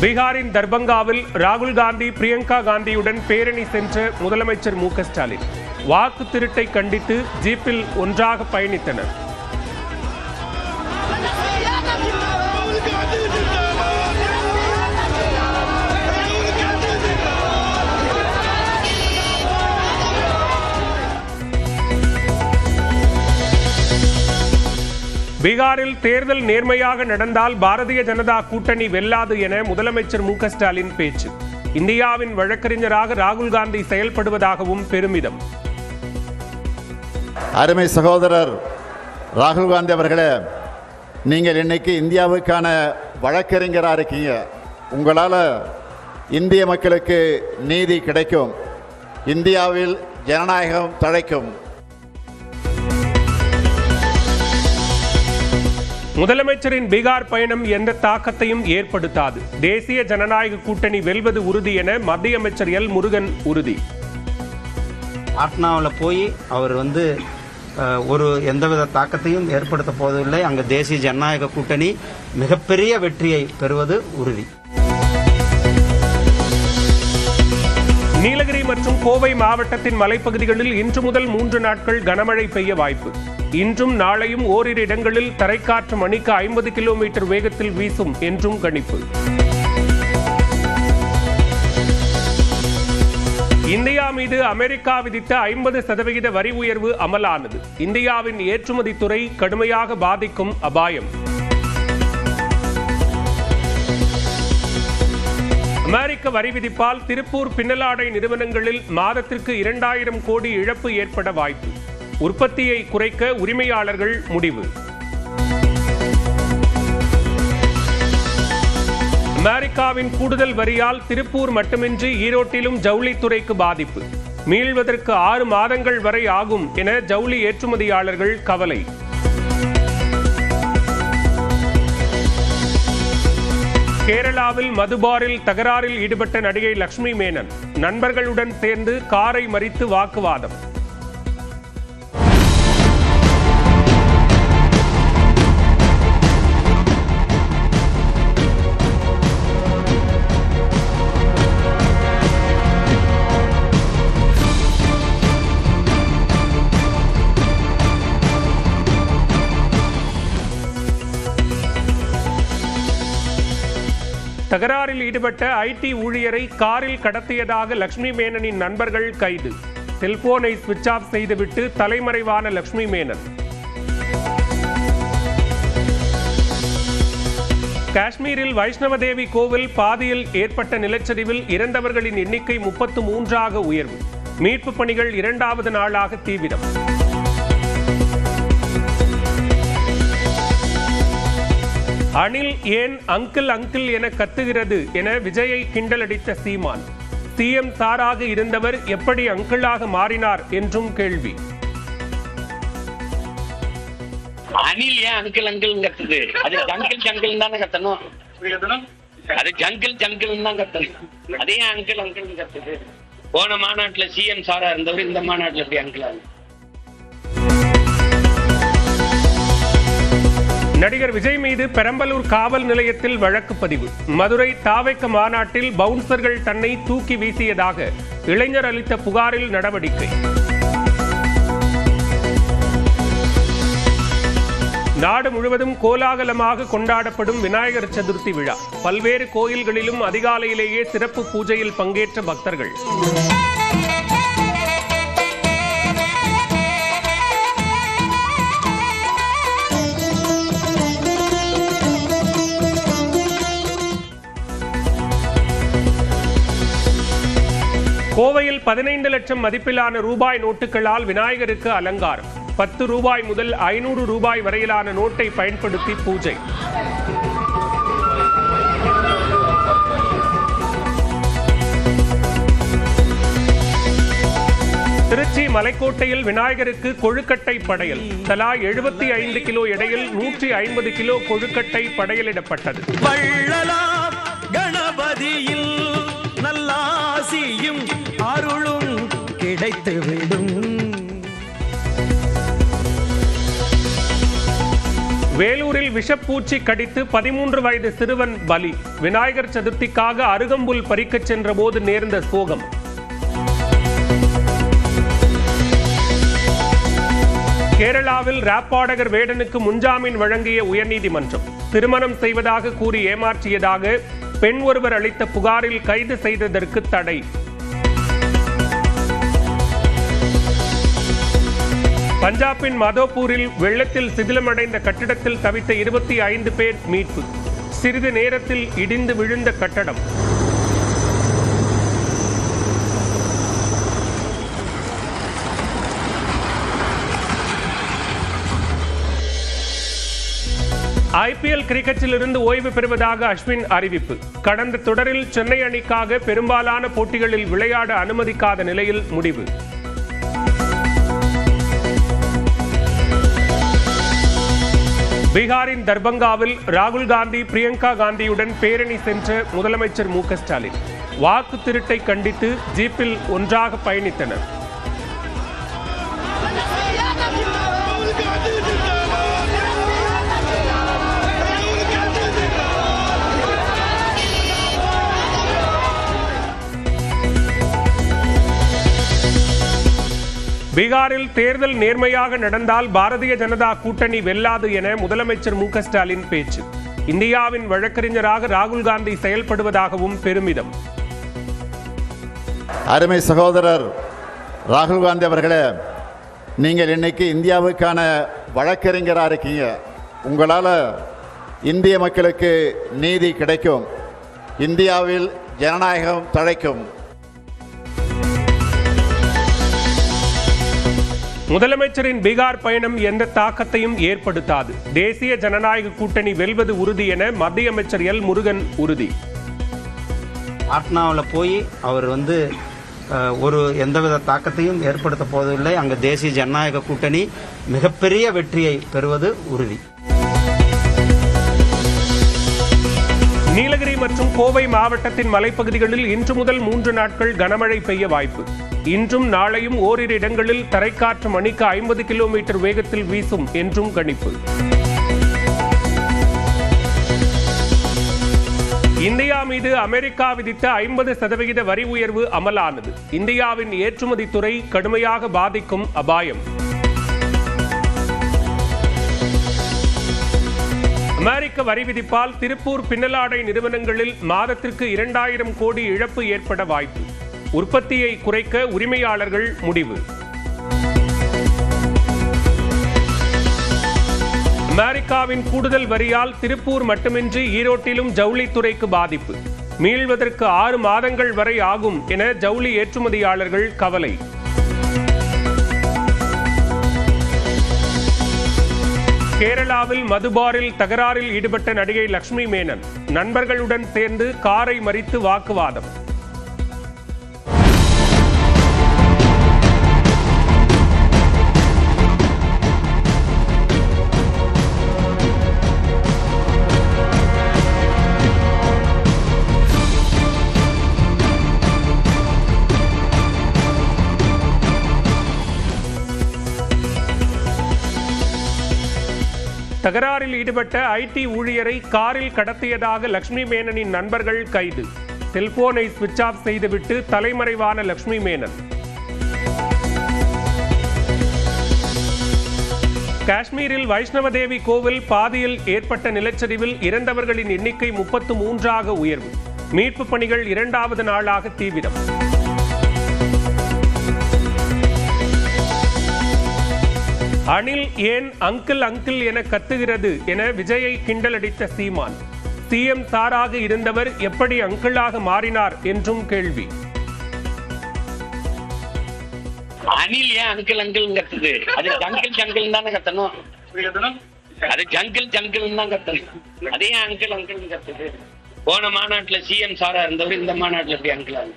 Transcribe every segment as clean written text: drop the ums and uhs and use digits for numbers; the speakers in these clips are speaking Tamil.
பீகாரின் தர்பங்காவில் ராகுல் காந்தி பிரியங்கா காந்தியுடன் பேரணி சென்ற முதலமைச்சர் மு.க.ஸ்டாலின் வாக்கு திருட்டை கண்டித்து ஜீப்பில் ஒன்றாக பயணித்தனர். பீகாரில் தேர்தல் நேர்மையாக நடந்தால் பாரதிய ஜனதா கூட்டணி வெல்லாது என முதலமைச்சர் மு.க.ஸ்டாலின் பேச்சு. இந்தியாவின் வழக்கறிஞராக ராகுல் காந்தி செயல்படுவதாகவும் பெருமிதம். அருமை சகோதரர் ராகுல் காந்தி அவர்களே, நீங்கள் இன்னைக்கு இந்தியாவுக்கான வழக்கறிஞராக இருக்கீங்க. உங்களால் இந்திய மக்களுக்கு நீதி கிடைக்கும், இந்தியாவில் ஜனநாயகம் தழைக்கும். முதலமைச்சரின் பீகார் பயணம் எந்த தாக்கத்தையும் ஏற்படுத்தாது, தேசிய ஜனநாயக கூட்டணி வெல்வது உறுதி என மத்திய அமைச்சர் எல் முருகன் உறுதி. பாட்னாவில் போய் அவர் ஒரு எந்தவித தாக்கத்தையும் ஏற்படுத்த போவதில்லை. அங்கு தேசிய ஜனநாயக கூட்டணி மிகப்பெரிய வெற்றியை பெறுவது உறுதி. நீலகிரி மற்றும் கோவை மாவட்டத்தின் மலைப்பகுதிகளில் இன்று முதல் 3 நாட்கள் கனமழை பெய்ய வாய்ப்பு. இன்றும் நாளையும் ஓரிரு இடங்களில் தரைக்காற்று மணிக்கு 50 கிலோமீட்டர் வேகத்தில் வீசும் என்றும் கணிப்பு. இந்தியா மீது அமெரிக்கா விதித்த 50% வரி உயர்வு அமலானது. இந்தியாவின் ஏற்றுமதி துறை கடுமையாக பாதிக்கும் அபாயம். அமெரிக்க வரி விதிப்பால் திருப்பூர் பின்னலாடை நிறுவனங்களில் மாதத்திற்கு 2000 கோடி இழப்பு ஏற்பட வாய்ப்பு. உற்பத்தியை குறைக்க உரிமையாளர்கள் முடிவு. அமெரிக்காவின் கூடுதல் வரியால் திருப்பூர் மட்டுமின்றி ஈரோட்டிலும் ஜவுளித்துறைக்கு பாதிப்பு. மீள்வதற்கு 6 மாதங்கள் வரை ஆகும் என ஜவுளி ஏற்றுமதியாளர்கள் கவலை. கேரளாவில் மதுபாரில் தகராறில் ஈடுபட்ட நடிகை லட்சுமி மேனன் நண்பர்களுடன் சேர்ந்து காரை மறித்து வாக்குவாதம். தகராறில் ஈடுபட்ட ஐடி ஊழியரை காரில் கடத்தியதாக லட்சுமி மேனனின் நண்பர்கள் கைது. செல்போனை சுவிட்ச் ஆஃப் செய்துவிட்டு தலைமறைவான லட்சுமி மேனன். காஷ்மீரில் வைஷ்ணவதேவி கோவில் பாதியில் ஏற்பட்ட நிலச்சரிவில் இறந்தவர்களின் எண்ணிக்கை 33ஆக உயர்வு. மீட்பு பணிகள் 2வது நாளாக தீவிரம். அணில் ஏன் அங்கிள் அங்கிள் என கத்துகிறது என விஜயை கிண்டலடித்த சீமான். சிஎம் சாராக இருந்தவர் எப்படி அங்கிளாக மாறினார் என்றும் கேள்வி. அணில் ஏன் அங்கிள் அங்கிள் கத்துது? அது ஜங்கிள் ஜங்கிள் தானே கத்தணும். அது ஜங்கிள் ஜங்கிள் தான் கத்தணும். அதே அங்கிள் அங்கிள் கத்துது. போன மாநாட்டுல சிஎம் சாரா இருந்தவர் இந்த மாநாட்டுல எப்படி அங்கிள் ஆகும்? நடிகர் விஜய் மீது பெரம்பலூர் காவல் நிலையத்தில் வழக்கு பதிவு. மதுரை தாவேக்க மாநாட்டில் பவுன்சர்கள் தன்னை தூக்கி வீசியதாக இளைஞர் அளித்த புகாரில் நடவடிக்கை. நாடு முழுவதும் கோலாகலமாக கொண்டாடப்படும் விநாயகர் சதுர்த்தி விழா. பல்வேறு கோயில்களிலும் அதிகாலையிலேயே சிறப்பு பூஜையில் பங்கேற்ற பக்தர்கள். கோவையில் 15 லட்சம் மதிப்பிலான ரூபாய் நோட்டுகளால் விநாயகருக்கு அலங்காரம். 10 ரூபாய் முதல் 500 ரூபாய் வரையிலான நோட்டை பயன்படுத்தி பூஜை. திருச்சி மலைக்கோட்டையில் விநாயகருக்கு கொழுக்கட்டை படையல். தலா 75 கிலோ எடையில் 150 கிலோ கொழுக்கட்டை படையலிடப்பட்டது. கணபதியில் நல்லாசியும் அருளும் கிடைத்துவிடும். வேலூரில் விஷப்பூச்சி கடித்து 13 வயது சிறுவன் பலி. விநாயகர் சதுர்த்திக்காக அருகம்புல் பறிக்கச் சென்ற போது நேர்ந்த சோகம். கேரளாவில் ராப் பாடகர் வேடனுக்கு முன்ஜாமீன் வழங்கிய உயர்நீதிமன்றம். திருமணம் செய்வதாக கூறி ஏமாற்றியதாக பெண் ஒருவர் அளித்த புகாரில் கைது செய்ததற்கு தடை. பஞ்சாபின் மதோபூரில் வெள்ளத்தில் சிதிலமடைந்த கட்டிடத்தில் தவித்த 25 பேர் மீட்பு. சிறிது நேரத்தில் இடிந்து விழுந்த கட்டடம். IPL கிரிக்கெட்டில் இருந்து ஓய்வு பெறுவதாக அஸ்வின் அறிவிப்பு. கடந்த தொடரில் சென்னை அணிக்காக பெரும்பாலான போட்டிகளில் விளையாட அனுமதிக்காத நிலையில் முடிவு. பீகாரின் தர்பங்காவில் ராகுல் காந்தி பிரியங்கா காந்தியுடன் பேரணி சென்ற முதலமைச்சர் மு க ஸ்டாலின். வாக்கு திருட்டை கண்டித்து ஜீப்பில் ஒன்றாக பயணித்தனர். பீகாரில் தேர்தல் நேர்மையாக நடந்தால் பாரதிய ஜனதா கூட்டணி வெல்லாது என முதலமைச்சர் மு க ஸ்டாலின் பேச்சு. இந்தியாவின் வழக்கறிஞராக ராகுல் காந்தி செயல்படுவதாகவும் பெருமிதம். அருமை சகோதரர் ராகுல் காந்தி அவர்களே, நீங்கள் இன்னைக்கு இந்தியாவுக்கான வழக்கறிஞராக இருக்கீங்க. உங்களால் இந்திய மக்களுக்கு நீதி கிடைக்கும், இந்தியாவில் ஜனநாயகம் தழைக்கும். முதலமைச்சரின் பீகார் பயணம் எந்த தாக்கத்தையும் ஏற்படுத்தாது. தேசிய ஜனநாயக கூட்டணி வெல்வது உறுதி என மத்திய அமைச்சர் எல் முருகன் உறுதி. பாட்னாவில் போய் அவர் ஒரு எந்தவித தாக்கத்தையும் ஏற்படுத்த போவதில்லை. அங்கு தேசிய ஜனநாயக கூட்டணி மிகப்பெரிய வெற்றியை பெறுவது உறுதி. நீலகிரி மற்றும் கோவை மாவட்டத்தின் மலைப்பகுதிகளில் இன்று முதல் 3 நாட்கள் கனமழை பெய்ய வாய்ப்பு. இன்றும் நாளையும் ஓரிரு இடங்களில் தரைக்காற்று மணிக்கு 50 கிலோமீட்டர் வேகத்தில் வீசும் என்றும் கணிப்பு. இந்தியா மீது அமெரிக்கா விதித்த 50% வரி உயர்வு அமலானது. இந்தியாவின் ஏற்றுமதி துறை கடுமையாக பாதிக்கும் அபாயம். அமெரிக்க வரி விதிப்பால் திருப்பூர் பின்னலாடை நிறுவனங்களில் மாதத்திற்கு 2000 கோடி இழப்பு ஏற்பட வாய்ப்பு. உற்பத்தியை குறைக்க உரிமையாளர்கள் முடிவு. அமெரிக்காவின் கூடுதல் வரியால் திருப்பூர் மட்டுமின்றி ஈரோட்டிலும் ஜவுளித்துறைக்கு பாதிப்பு. மீள்வதற்கு 6 மாதங்கள் வரை ஆகும் என ஜவுளி ஏற்றுமதியாளர்கள் கவலை. கேரளாவில் மதுபாரில் தகராறில் ஈடுபட்ட நடிகை லட்சுமி மேனன் நண்பர்களுடன் சேர்ந்து காரை மறித்து வாக்குவாதம். தகராறில் ஈடுபட்ட ஐடி ஊழியரை காரில் கடத்தியதாக லட்சுமி மேனனின் நண்பர்கள் கைது. செல்போனை சுவிட்ச் ஆஃப் செய்துவிட்டு தலைமறைவான லட்சுமி மேனன். காஷ்மீரில் வைஷ்ணவதேவி கோவில் பாதியில் ஏற்பட்ட நிலச்சரிவில் இறந்தவர்களின் எண்ணிக்கை 33ஆக உயர்வு. மீட்பு பணிகள் 2வது நாளாக தீவிரம். அணில் ஏன் அங்கிள் அங்கிள் என கத்துகிறது என விஜயை கிண்டலடித்த சீமான். சிஎம் சாராக இருந்தவர் எப்படி அங்கிளாக மாறினார் என்றும் கேள்வி. அணில் ஏன் அங்கிள் அங்கிள் கத்துது? அது ஜங்கிள் ஜங்கிள் தானே கத்தணும். அது ஜங்கிள் ஜங்கிள் தான் கத்தணும். அதே அங்கிள் அங்கிள் கத்துது. போன மாநாட்டுல சிஎம் சாரா இருந்தவர் இந்த மாநாட்டுல எப்படி அங்கிள்?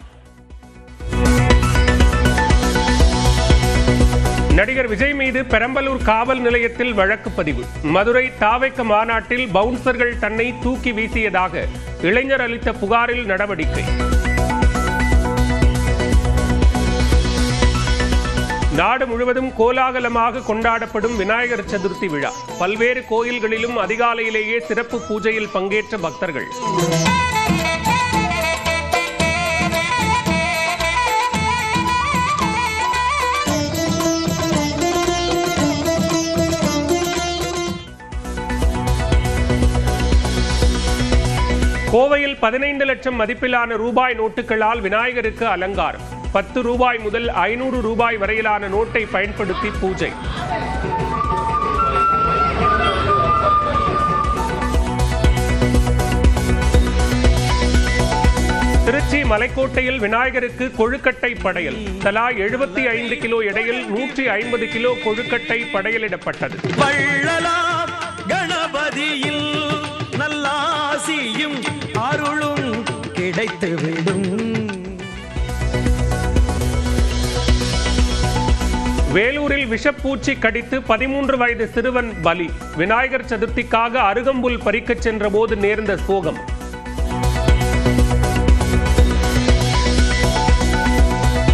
நடிகர் விஜய் மீது பெரம்பலூர் காவல் நிலையத்தில் வழக்கு பதிவு. மதுரை தாவைக்க மாநாட்டில் பவுன்சர்கள் தன்னை தூக்கி வீசியதாக இளைஞர் அளித்த புகாரில் நடவடிக்கை. நாடு முழுவதும் கோலாகலமாக கொண்டாடப்படும் விநாயகர் சதுர்த்தி விழா. பல்வேறு கோயில்களிலும் அதிகாலையிலேயே சிறப்பு பூஜையில் பங்கேற்ற பக்தர்கள். கோவையில் 15 லட்சம் மதிப்பிலான ரூபாய் நோட்டுகளால் விநாயகருக்கு அலங்காரம். 10 ரூபாய் முதல் 500 ரூபாய் வரையிலான நோட்டை பயன்படுத்தி பூஜை. திருச்சி மலைக்கோட்டையில் விநாயகருக்கு கொழுக்கட்டை படையல். தலா 75 கிலோ எடையில் 150 கிலோ கொழுக்கட்டை படையலிடப்பட்டது. வள்ளலாம் கணபதியில் நல்லாசியும் அருளும் கிடைத்துவிடும். வேலூரில் விஷப்பூச்சி கடித்து 13 வயது சிறுவன் பலி. விநாயகர் சதுர்த்திக்காக அருகம்புல் பறிக்கச் சென்ற போது நேர்ந்த சோகம்.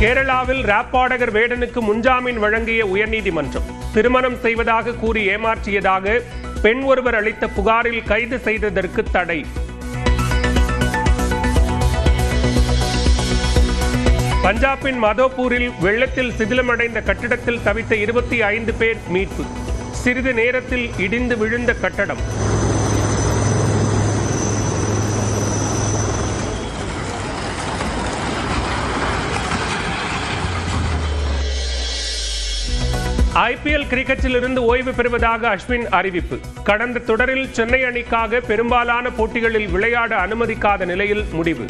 கேரளாவில் ராப் பாடகர் வேடனுக்கு முன்ஜாமீன் வழங்கிய உயர்நீதிமன்றம். திருமணம் செய்வதாக கூறி ஏமாற்றியதாக பெண் ஒருவர் அளித்த புகாரில் கைது செய்ததற்கு தடை. பஞ்சாபின் மதோபூரில் வெள்ளத்தில் சிதிலமடைந்த கட்டிடத்தில் தவித்த 25 பேர் மீட்பு. சிறிது நேரத்தில் இடிந்து விழுந்த கட்டடம். IPL கிரிக்கெட்டில் இருந்து ஓய்வு பெறுவதாக அஸ்வின் அறிவிப்பு. கடந்த தொடரில் சென்னை அணிக்காக பெரும்பாலான போட்டிகளில் விளையாட அனுமதிக்காத நிலையில் முடிவு.